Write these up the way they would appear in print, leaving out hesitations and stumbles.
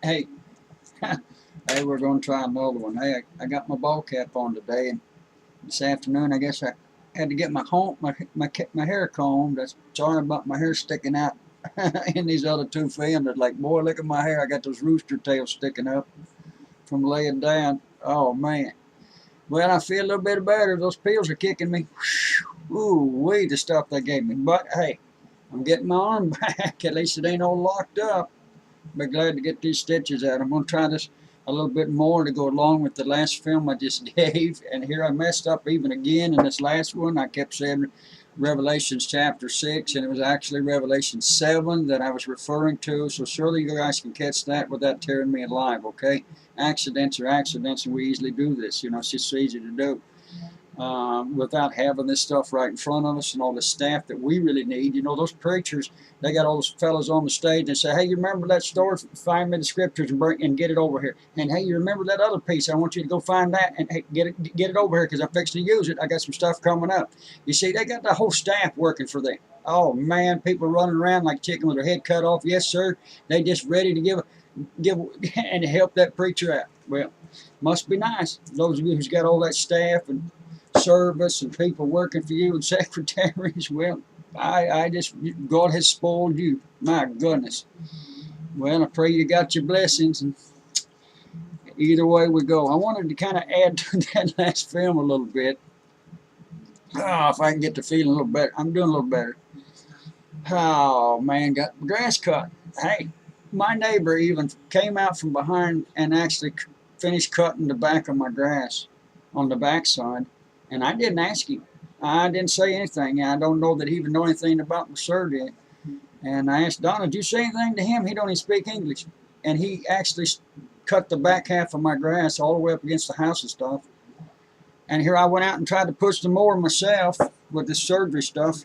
Hey, hey, we're going to try another one. Hey, I got my ball cap on today, and this afternoon I guess I had to get my hair combed. That's sorry about my hair sticking out in these other two films. It's like, boy, look at my hair. I got those rooster tails sticking up from laying down. Oh man. Well, I feel a little bit better. Those pills are kicking me. Ooh, wee, the stuff they gave me. But hey, I'm getting my arm back. At least it ain't all locked up. Be glad to get these stitches out. I'm going to try this a little bit more to go along with the last film I just gave. And here I messed up even again in this last one. I kept saying Revelations chapter 6, and it was actually Revelation 7 that I was referring to. So surely you guys can catch that without tearing me alive, okay? Accidents are accidents, and we easily do this. You know, it's just so easy to do. Without having this stuff right in front of us and all the staff that we really need. You know, those preachers, they got all those fellows on the stage and say, hey, you remember that story? Find me the scriptures and get it over here. And hey, you remember that other piece? I want you to go find that and hey, get it over here because I'm fixing to use it. I got some stuff coming up. You see, they got the whole staff working for them. Oh man, people running around like chicken with their head cut off. Yes, sir. They just ready to give and help that preacher out. Well, must be nice. Those of you who's got all that staff and service and people working for you and secretaries. Well, I just, God has spoiled you. My goodness. Well, I pray you got your blessings. And either way we go. I wanted to kind of add to that last film a little bit. Oh, if I can get the feeling a little better. I'm doing a little better. Oh, man, got grass cut. Hey, my neighbor even came out from behind and actually finished cutting the back of my grass on the backside. And I didn't ask him. I didn't say anything. I don't know that he even know anything about my surgery. And I asked Donna, did you say anything to him? He don't even speak English. And he actually cut the back half of my grass all the way up against the house and stuff. And here I went out and tried to push the mower myself with this surgery stuff.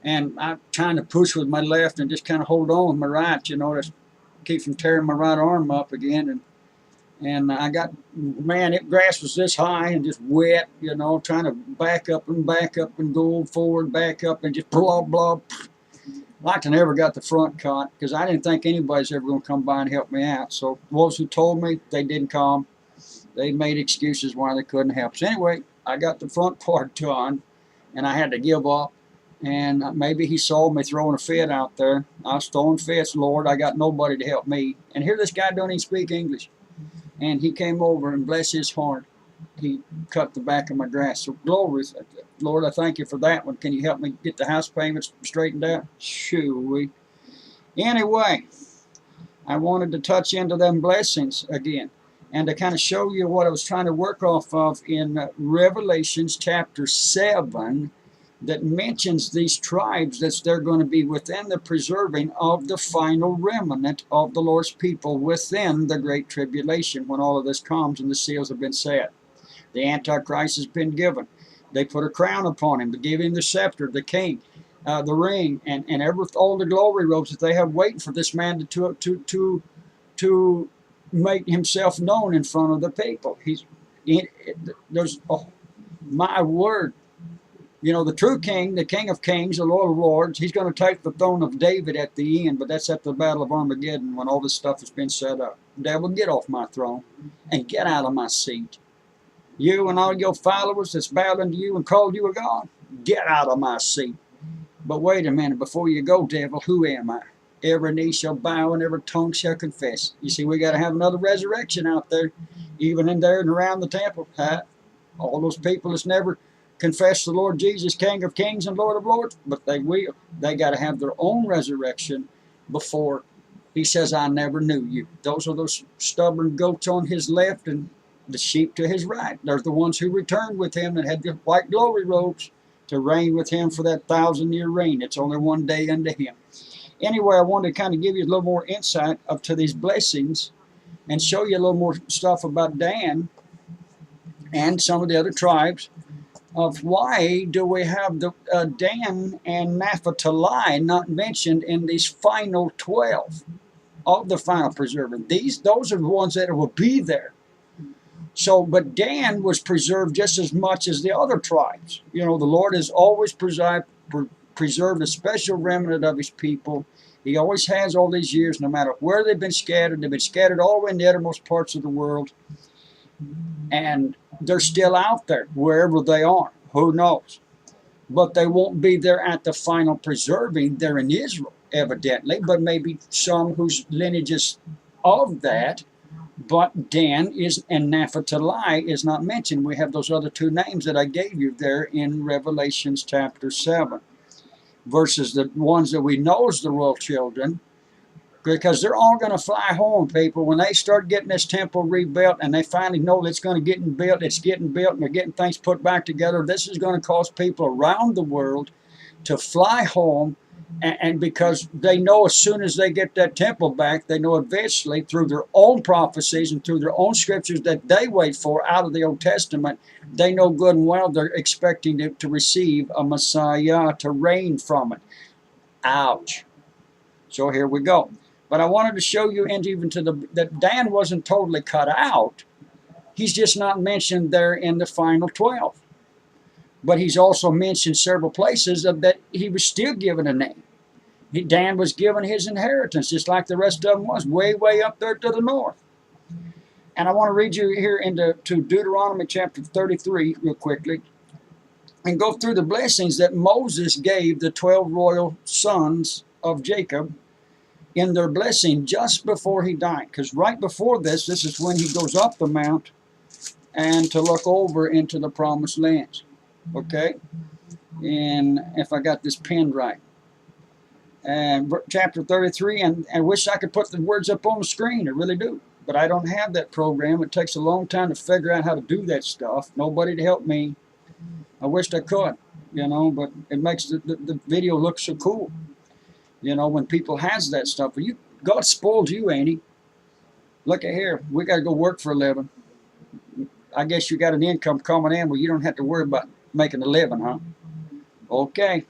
And I'm trying to push with my left and just kind of hold on with my right, you know, to keep from tearing my right arm up again. And I got, man, it grass was this high and just wet, you know, trying to back up and go forward, back up and just blah, blah. Like I never got the front cut because I didn't think anybody's ever going to come by and help me out. So those who told me, they didn't come. They made excuses why they couldn't help. So anyway, I got the front part done and I had to give up. And maybe he saw me throwing a fit out there. I was throwing fits, Lord, I got nobody to help me. And here this guy don't even speak English. And he came over and bless his heart, he cut the back of my grass. So glory, Lord, I thank you for that one. Can you help me get the house payments straightened out? Shoo-wee. Anyway, I wanted to touch into them blessings again and to kind of show you what I was trying to work off of in Revelations chapter 7 that mentions these tribes that they're going to be within the preserving of the final remnant of the Lord's people within the Great Tribulation when all of this comes and the seals have been set. The Antichrist has been given. They put a crown upon him to give him the scepter, the king, the ring, and all the glory robes that they have waiting for this man to make himself known in front of the people. There's, oh, my word. You know, the true king, the King of Kings, the Lord of Lords, he's going to take the throne of David at the end, but that's at the Battle of Armageddon when all this stuff has been set up. Devil, get off my throne and get out of my seat. You and all your followers that's bowed unto you and called you a God, get out of my seat. But wait a minute, before you go, devil, who am I? Every knee shall bow and every tongue shall confess. You see, we got to have another resurrection out there, even in there and around the temple. All those people that's never confess the Lord Jesus, King of Kings and Lord of Lords, but they will. They got to have their own resurrection before he says, I never knew you. Those are those stubborn goats on his left and the sheep to his right. They're the ones who returned with him and had the white glory robes to reign with him for that 1,000-year reign. It's only one day unto him. Anyway, I wanted to kind of give you a little more insight up to these blessings and show you a little more stuff about Dan and some of the other tribes of why do we have the Dan and Naphtali not mentioned in these final 12 of the final preserving. Those are the ones that will be there. So, but Dan was preserved just as much as the other tribes. You know, the Lord has always preserved a special remnant of his people He always has all these years, no matter where they've been scattered. They've been scattered all the way in the uttermost parts of the world. And they're still out there, wherever they are. Who knows? But they won't be there at the final preserving. They're in Israel, evidently, but maybe some whose lineage is of that. But Dan is and Naphtali is not mentioned. We have those other two names that I gave you there in Revelations chapter 7. Versus the ones that we know as the royal children, because they're all going to fly home, people. When they start getting this temple rebuilt and they finally know it's going to get built, and they're getting things put back together, this is going to cause people around the world to fly home. And because they know as soon as they get that temple back, they know eventually through their own prophecies and through their own scriptures that they wait for out of the Old Testament, they know good and well they're expecting to receive a Messiah to reign from it. Ouch. So here we go. But I wanted to show you that Dan wasn't totally cut out. He's just not mentioned there in the final 12. But he's also mentioned several places that he was still given a name. Dan was given his inheritance, just like the rest of them was, way, way up there to the north. And I want to read you here to Deuteronomy chapter 33 real quickly and go through the blessings that Moses gave the 12 royal sons of Jacob in their blessing just before he died. Because right before this is when he goes up the mount and to look over into the promised lands. Okay? And if I got this pinned right. And chapter 33, and I wish I could put the words up on the screen, I really do. But I don't have that program. It takes a long time to figure out how to do that stuff. Nobody to help me. I wished I could, but it makes the video look so cool. When people has that stuff. But God spoiled you, ain't he? Look at here. We got to go work for a living. I guess you got an income coming in where you don't have to worry about making a living, huh? Okay.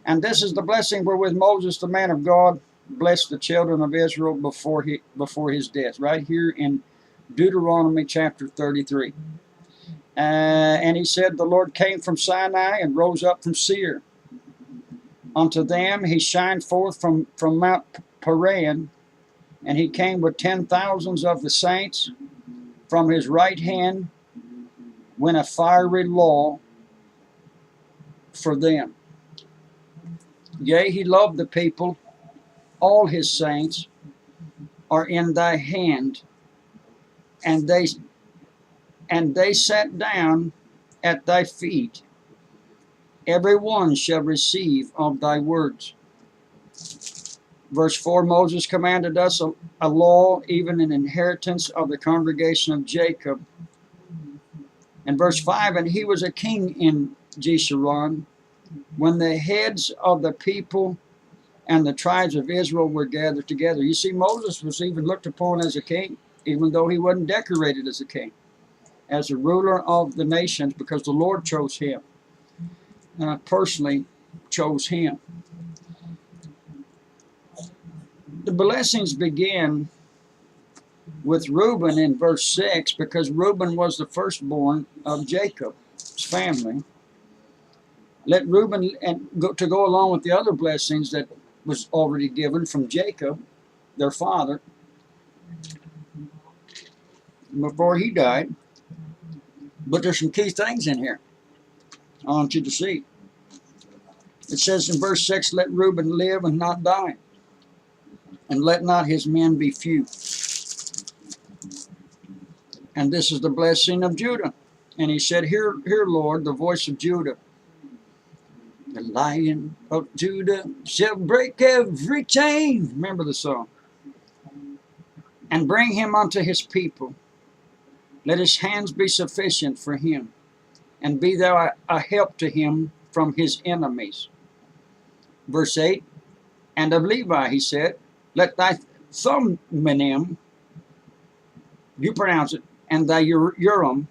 And this is the blessing wherewith Moses, the man of God, blessed the children of Israel before his death. Right here in Deuteronomy chapter 33. And he said, the Lord came from Sinai and rose up from Seir. Unto them he shined forth from Mount Paran, and he came with 10,000s of the saints. From his right hand went a fiery law for them. Yea, he loved the people. All his saints are in thy hand, and they sat down at thy feet. Every one shall receive of thy words. Verse 4, Moses commanded us a law, even an inheritance of the congregation of Jacob. And verse 5, and he was a king in Jeshurun, when the heads of the people and the tribes of Israel were gathered together. You see, Moses was even looked upon as a king, even though he wasn't decorated as a king, as a ruler of the nations, because the Lord chose him. And I personally chose him. The blessings begin with Reuben in verse 6, because Reuben was the firstborn of Jacob's family. Let Reuben, to go along with the other blessings that was already given from Jacob, their father, before he died. But there's some key things in here I want you to see. It says in verse 6, let Reuben live and not die, and let not his men be few. And this is the blessing of Judah. And he said, hear, Lord, the voice of Judah. The Lion of Judah shall break every chain. Remember the song. And bring him unto his people. Let his hands be sufficient for him, and be thou a help to him from his enemies. Verse 8, and of Levi he said, let thy Thummim, you pronounce it, and thy Urim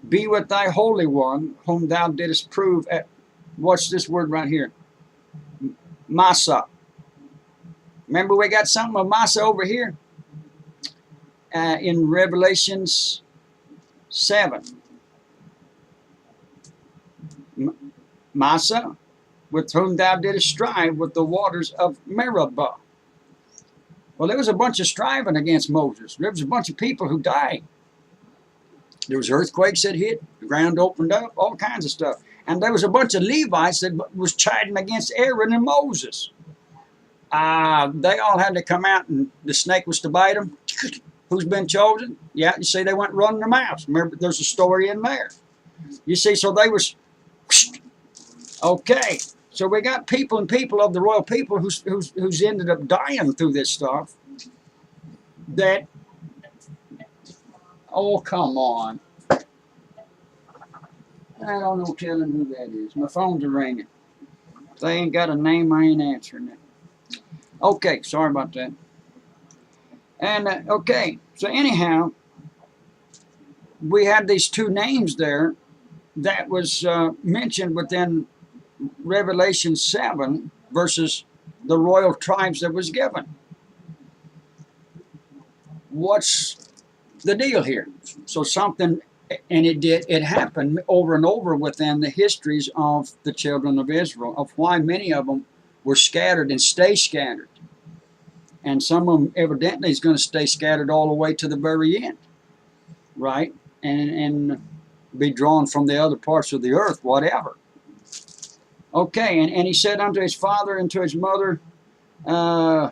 be with thy Holy One, whom thou didst prove at, watch this word right here, Massa. Remember we got something of Massa over here in Revelations 7. Massa, with whom thou didst strive with the waters of Meribah. Well, there was a bunch of striving against Moses. There was a bunch of people who died. There was earthquakes that hit, the ground opened up, all kinds of stuff. And there was a bunch of Levites that was chiding against Aaron and Moses. They all had to come out, and the snake was to bite them. Who's been chosen? Yeah, you see, they went running their mouths. Remember, there's a story in there. You see, so they was, okay. So we got people and people of the royal people who's ended up dying through this stuff. That, oh, come on. I don't know telling who that is. My phones are ringing. If they ain't got a name, I ain't answering it. Okay, sorry about that. And, okay, so anyhow, we had these two names there that was mentioned within Revelation 7 versus the royal tribes that was given. What's the deal here? So something, and it happened over and over within the histories of the children of Israel, of why many of them were scattered and stay scattered. And some of them evidently is going to stay scattered all the way to the very end, right? And be drawn from the other parts of the earth, whatever. Okay, and he said unto his father and to his mother, I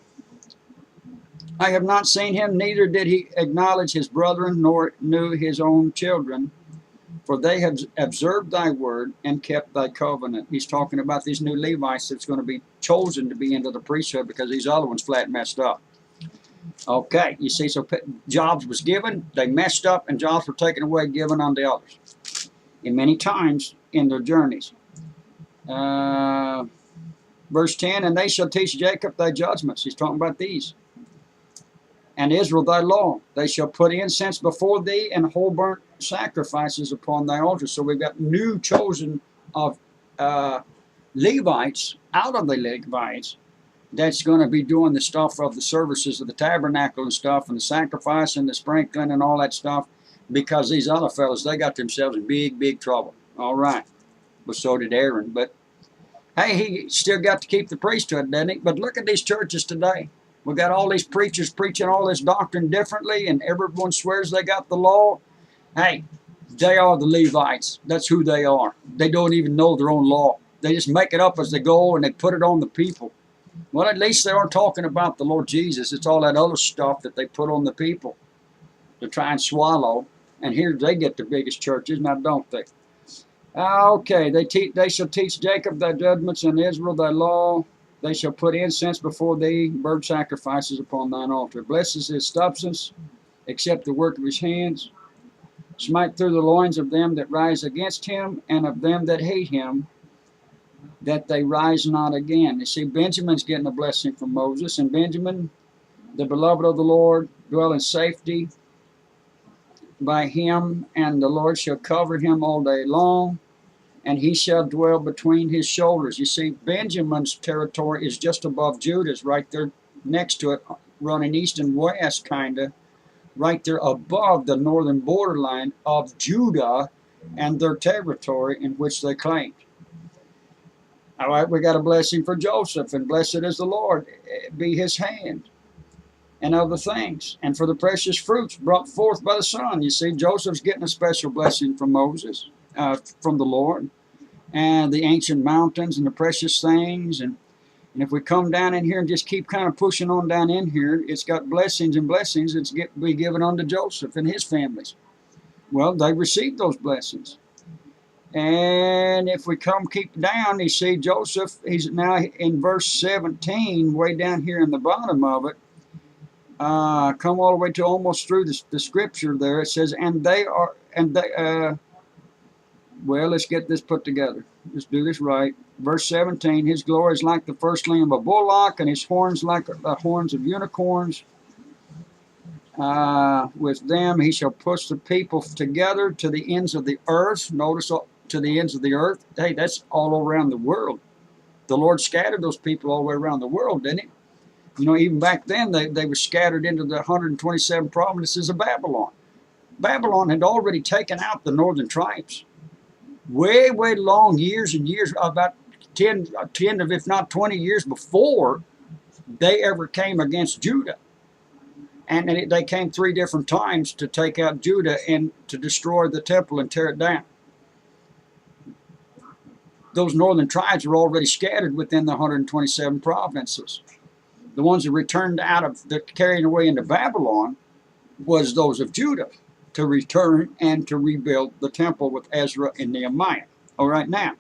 have not seen him, neither did he acknowledge his brethren, nor knew his own children, for they have observed thy word and kept thy covenant. He's talking about these new Levites that's going to be chosen to be into the priesthood because these other ones flat messed up. Okay, you see, so jobs was given, they messed up, and jobs were taken away, given unto others. And many times in their journeys. Verse 10, and they shall teach Jacob thy judgments. He's talking about these. And Israel thy law. They shall put incense before thee and whole burnt sacrifices upon thy altar. So we've got new chosen of Levites, out of the Levites, that's going to be doing the stuff of the services of the tabernacle and stuff, and the sacrifice and the sprinkling and all that stuff, because these other fellas, they got themselves in big, big trouble. All right. But so did Aaron. But hey, he still got to keep the priesthood, doesn't he? But look at these churches today. We got all these preachers preaching all this doctrine differently, and everyone swears they got the law. Hey, they are the Levites. That's who they are. They don't even know their own law. They just make it up as they go, and they put it on the people. Well, at least they aren't talking about the Lord Jesus. It's all that other stuff that they put on the people to try and swallow. And here they get the biggest churches, now don't they? Okay, they shall teach Jacob thy judgments and Israel thy law. They shall put incense before thee, burnt sacrifices upon thine altar. Blesses his substance, except the work of his hands. Smite through the loins of them that rise against him, and of them that hate him, that they rise not again. You see, Benjamin's getting a blessing from Moses, and Benjamin, the beloved of the Lord, dwell in safety by him, and the Lord shall cover him all day long, and he shall dwell between his shoulders. You see, Benjamin's territory is just above Judah's, right there next to it, running east and west, kind of, right there above the northern borderline of Judah and their territory in which they claimed. All right, we got a blessing for Joseph, and blessed is the Lord, be his hand, and other things, and for the precious fruits brought forth by the sun. You see, Joseph's getting a special blessing from Moses, from the Lord, and the ancient mountains and the precious things. And if we come down in here and just keep kind of pushing on down in here, it's got blessings and blessings that's be given unto Joseph and his families. Well, they received those blessings. And if we keep down, you see Joseph, he's now in verse 17, way down here in the bottom of it. Come all the way to almost through the scripture there. It says, well, let's get this put together. Let's do this right. Verse 17, his glory is like the firstling of a bullock, and his horns like the horns of unicorns. With them he shall push the people together to the ends of the earth. Notice, to the ends of the earth. Hey, that's all around the world. The Lord scattered those people all the way around the world, didn't he? You know, even back then, they were scattered into the 127 provinces of Babylon. Babylon had already taken out the northern tribes. Way long, years and years, about 10 if not 20 years before they ever came against Judah. And they came 3 different times to take out Judah and to destroy the temple and tear it down. Those northern tribes were already scattered within the 127 provinces. The ones that returned out of the carrying away into Babylon was those of Judah, to return and to rebuild the temple with Ezra and Nehemiah. All right, now.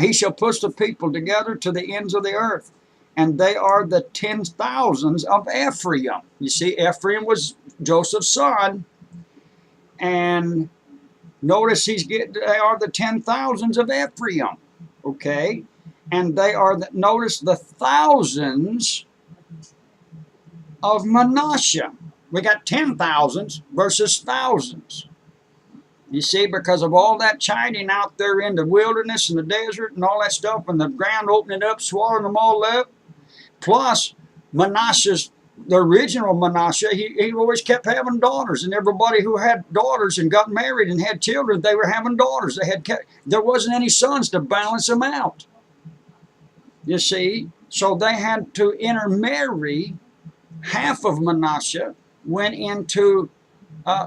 He shall push the people together to the ends of the earth, and they are the 10,000s of Ephraim. You see, Ephraim was Joseph's son, and notice they are the 10,000s of Ephraim, okay? And they are, notice, the thousands of Manasseh. We got 10,000s versus thousands. You see, because of all that chiding out there in the wilderness and the desert and all that stuff, and the ground opening up, swallowing them all up. Plus, Manasseh's, the original Manasseh, he always kept having daughters, and everybody who had daughters and got married and had children, they were having daughters. There wasn't any sons to balance them out. You see, so they had to intermarry. Half of Manasseh went into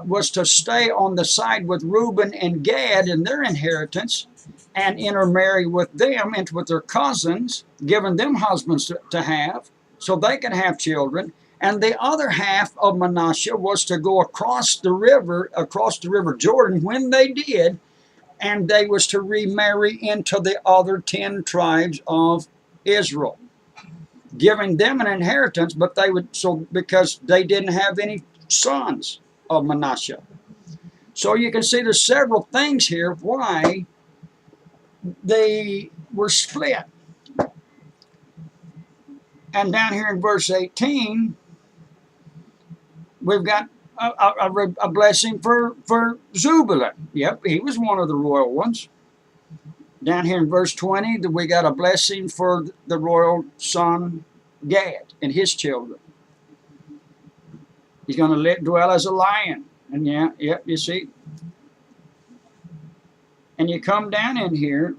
was to stay on the side with Reuben and Gad in their inheritance and intermarry with them and with their cousins, giving them husbands to have so they could have children. And the other half of Manasseh was to go across the river Jordan when they did, and they was to remarry into the other 10 tribes of Israel, giving them an inheritance, but they would, so because they didn't have any sons of Manasseh. So you can see there's several things here why they were split. And down here in verse 18, we've got a blessing for Zebulun. Yep, he was one of the royal ones. Down here in verse 20, we got a blessing for the royal son Gad and his children. He's going to dwell as a lion. And yeah, you see. And you come down in here.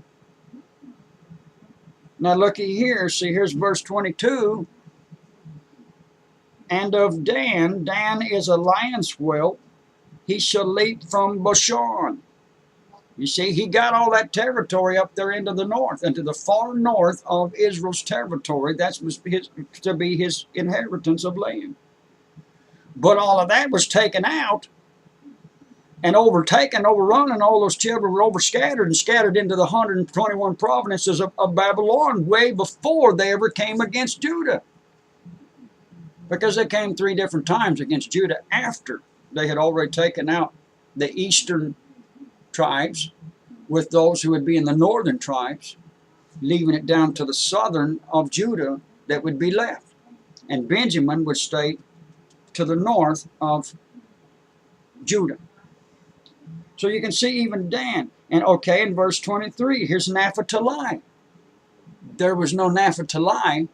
Now looky here. See, here's verse 22. And of Dan, Dan is a lion's whelp. He shall leap from Bashan. You see, he got all that territory up there into the north, into the far north of Israel's territory. That was to be his inheritance of land. But all of that was taken out and overtaken, overrun, and all those children were overscattered and scattered into the 121 provinces of Babylon way before they ever came against Judah. Because they came 3 different times against Judah after they had already taken out the eastern tribes with those who would be in the northern tribes, leaving it down to the southern of Judah that would be left. And Benjamin would stay to the north of Judah. So you can see even Dan. And okay, in verse 23, here's Naphtali. There was no Naphtali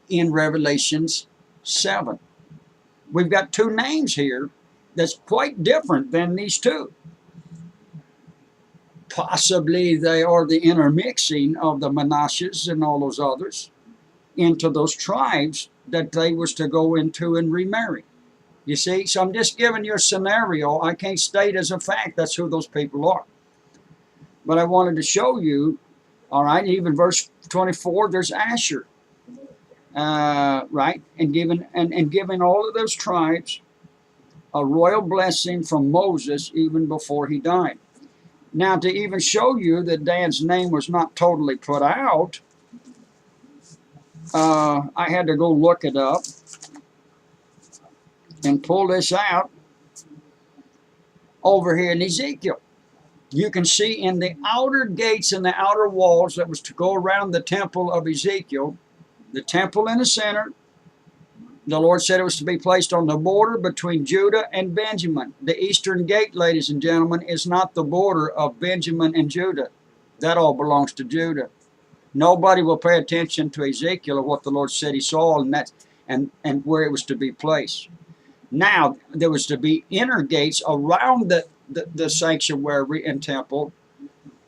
in Revelations 7. We've got 2 names here that's quite different than these 2. Possibly they are the intermixing of the Manassehs and all those others into those tribes that they was to go into and remarry. You see, so I'm just giving you a scenario. I can't state as a fact that's who those people are. But I wanted to show you, all right, even verse 24, there's Asher, right? And giving all of those tribes a royal blessing from Moses even before he died. Now, to even show you that Dan's name was not totally put out, I had to go look it up and pull this out over here in Ezekiel. You can see in the outer gates and the outer walls that was to go around the temple of Ezekiel, the temple in the center, the Lord said it was to be placed on the border between Judah and Benjamin. The eastern gate, ladies and gentlemen, is not the border of Benjamin and Judah. That all belongs to Judah. Nobody will pay attention to Ezekiel or what the Lord said he saw and where it was to be placed. Now, there was to be inner gates around the sanctuary and temple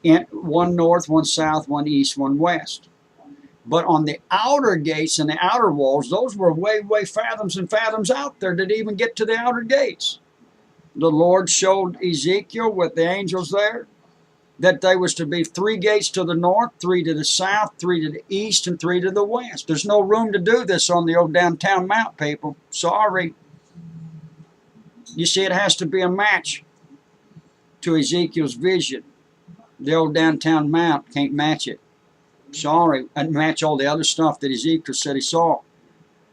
one north, one south, one east, one west. But on the outer gates and the outer walls, those were way, way fathoms and fathoms out there to even get to the outer gates. The Lord showed Ezekiel with the angels there that there was to be 3 gates to the north, 3 to the south, 3 to the east, and 3 to the west. There's no room to do this on the old downtown mount, people. Sorry. You see, it has to be a match to Ezekiel's vision. The old downtown mount can't match it. Sorry, and match all the other stuff that Ezekiel said he saw.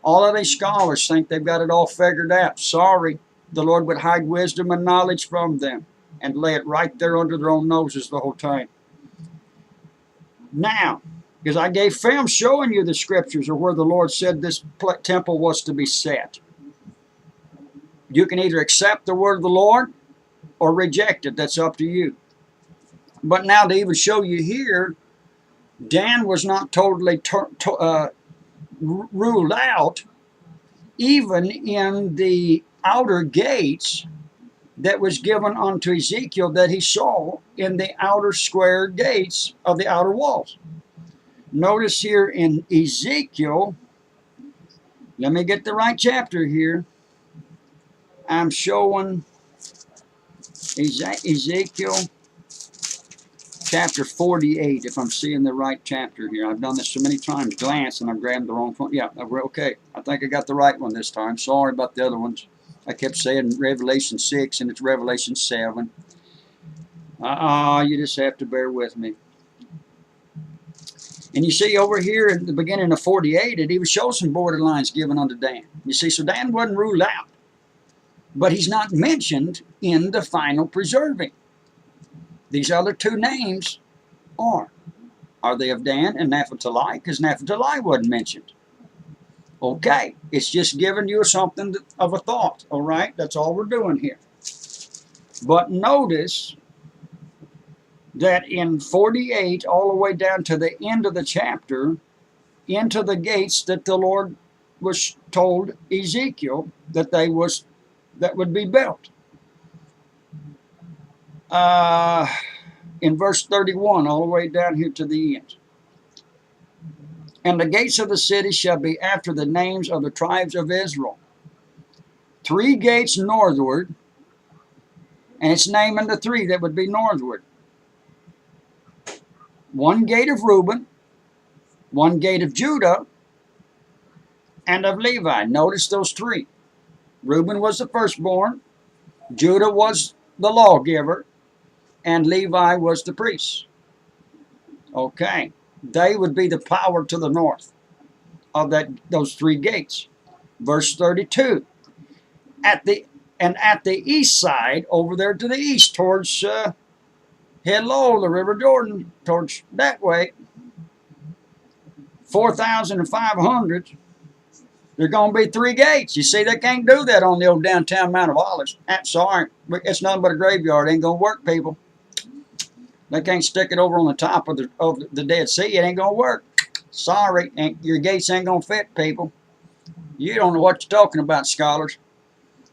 All of these scholars think they've got it all figured out. Sorry, the Lord would hide wisdom and knowledge from them and lay it right there under their own noses the whole time. Now, because I gave film showing you the scriptures of where the Lord said this temple was to be set. You can either accept the word of the Lord or reject it. That's up to you. But now to even show you here, Dan was not totally ruled out, even in the outer gates that was given unto Ezekiel that he saw in the outer square gates of the outer walls. Notice here in Ezekiel, let me get the right chapter here. I'm showing Ezekiel chapter 48, if I'm seeing the right chapter here. I've done this so many times, glance, and I've grabbed the wrong one. Yeah, okay. I think I got the right one this time. Sorry about the other ones. I kept saying Revelation 6, and it's Revelation 7. You just have to bear with me. And you see over here at the beginning of 48, it even shows some borderlines given unto Dan. You see, so Dan wasn't ruled out. But he's not mentioned in the final preserving. These other 2 names are they of Dan and Naphtali? Because Naphtali wasn't mentioned. Okay, it's just giving you something of a thought, all right? That's all we're doing here. But notice that in 48, all the way down to the end of the chapter, into the gates that the Lord was told Ezekiel that that would be built. In verse 31, all the way down here to the end. And the gates of the city shall be after the names of the tribes of Israel. 3 gates northward, and it's naming the 3 that would be northward. 1 gate of Reuben, 1 gate of Judah, and of Levi. Notice those 3. Reuben was the firstborn, Judah was the lawgiver, and Levi was the priest. Okay, they would be the power to the north of those 3 gates. Verse 32. At the east side, over there to the east, towards the River Jordan, towards that way, 4,500. There's going to be 3 gates. You see, they can't do that on the old downtown Mount of Olives. I'm sorry. It's nothing but a graveyard. It ain't going to work, people. They can't stick it over on the top of the Dead Sea. It ain't going to work. Sorry. Your gates ain't going to fit, people. You don't know what you're talking about, scholars.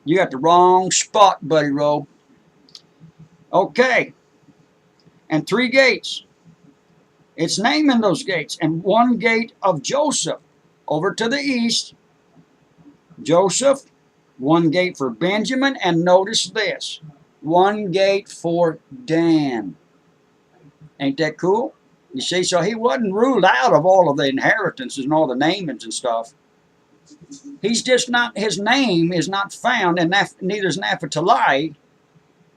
You got the wrong spot, buddy roll. Okay. And 3 gates. It's naming those gates. And 1 gate of Joseph over to the east. Joseph, 1 gate for Benjamin, and notice this, 1 gate for Dan. Ain't that cool? You see, so he wasn't ruled out of all of the inheritances and all the namings and stuff. He's just not, his name is not found, and neither is Naphtali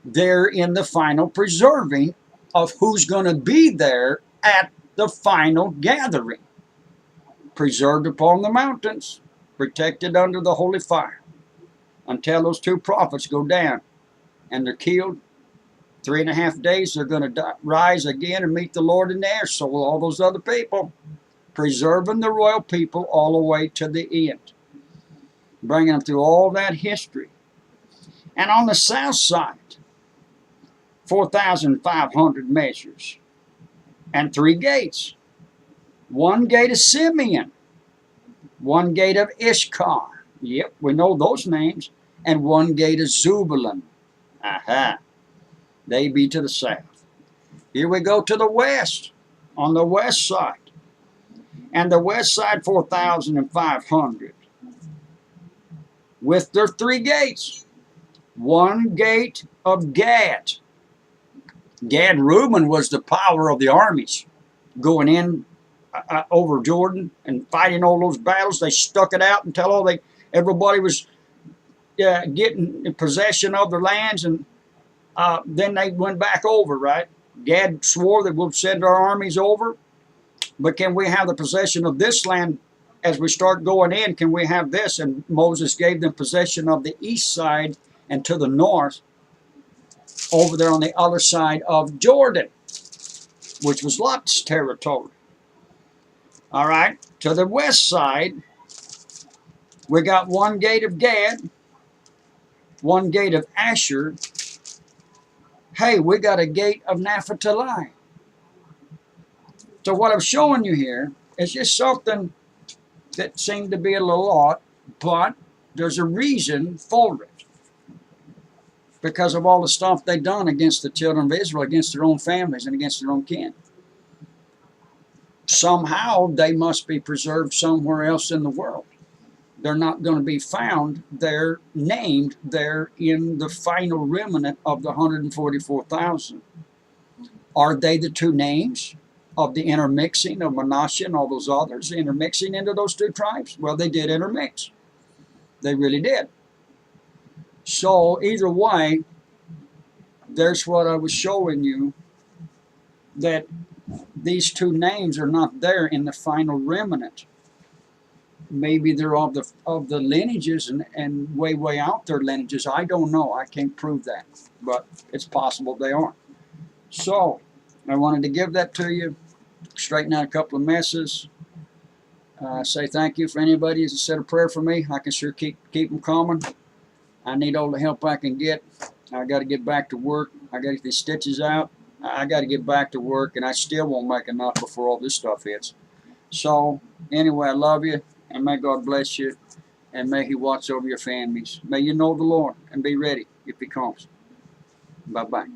there in the final preserving of who's going to be there at the final gathering. Preserved upon the mountains, protected under the holy fire, until those 2 prophets go down and they're killed. 3.5 days, they're going to rise again and meet the Lord in the air. So will all those other people, preserving the royal people all the way to the end, bringing them through all that history. And on the south side, 4,500 measures and 3 gates. 1 gate of Simeon, 1 gate of Issachar. Yep, we know those names. And 1 gate of Zebulun. Aha. They be to the south. Here we go to the west, on the west side. And the west side 4,500 with their 3 gates. 1 gate of Gad. Gad Reuben was the power of the armies going in over Jordan and fighting all those battles. They stuck it out until everybody was getting in possession of their lands, and then they went back over, right? Gad swore that we'll send our armies over, but can we have the possession of this land as we start going in? Can we have this? And Moses gave them possession of the east side and to the north, over there on the other side of Jordan, which was Lot's territory. All right, to the west side, we got 1 gate of Gad, 1 gate of Asher. Hey, we got a gate of Naphtali. So what I'm showing you here is just something that seemed to be a little odd, but there's a reason for it. Because of all the stuff they've done against the children of Israel, against their own families and against their own kin. Somehow they must be preserved somewhere else in the world. They're not going to be found there, named there in the final remnant of the 144,000. Are they the 2 names of the intermixing of Manasseh and all those others, intermixing into those 2 tribes? Well, they did intermix. They really did. So either way, there's what I was showing you, that these 2 names are not there in the final remnant. Maybe they're of the lineages and way out their lineages. I don't know. I can't prove that, but it's possible they aren't. So I wanted to give that to you, straighten out a couple of messes. Say thank you for anybody who's said a prayer for me. I can sure keep them coming. I need all the help I can get. I got to get back to work. I got to get these stitches out. I got to get back to work, and I still won't make enough before all this stuff hits. So anyway, I love you, and may God bless you, and may He watch over your families. May you know the Lord and be ready if He comes. Bye-bye.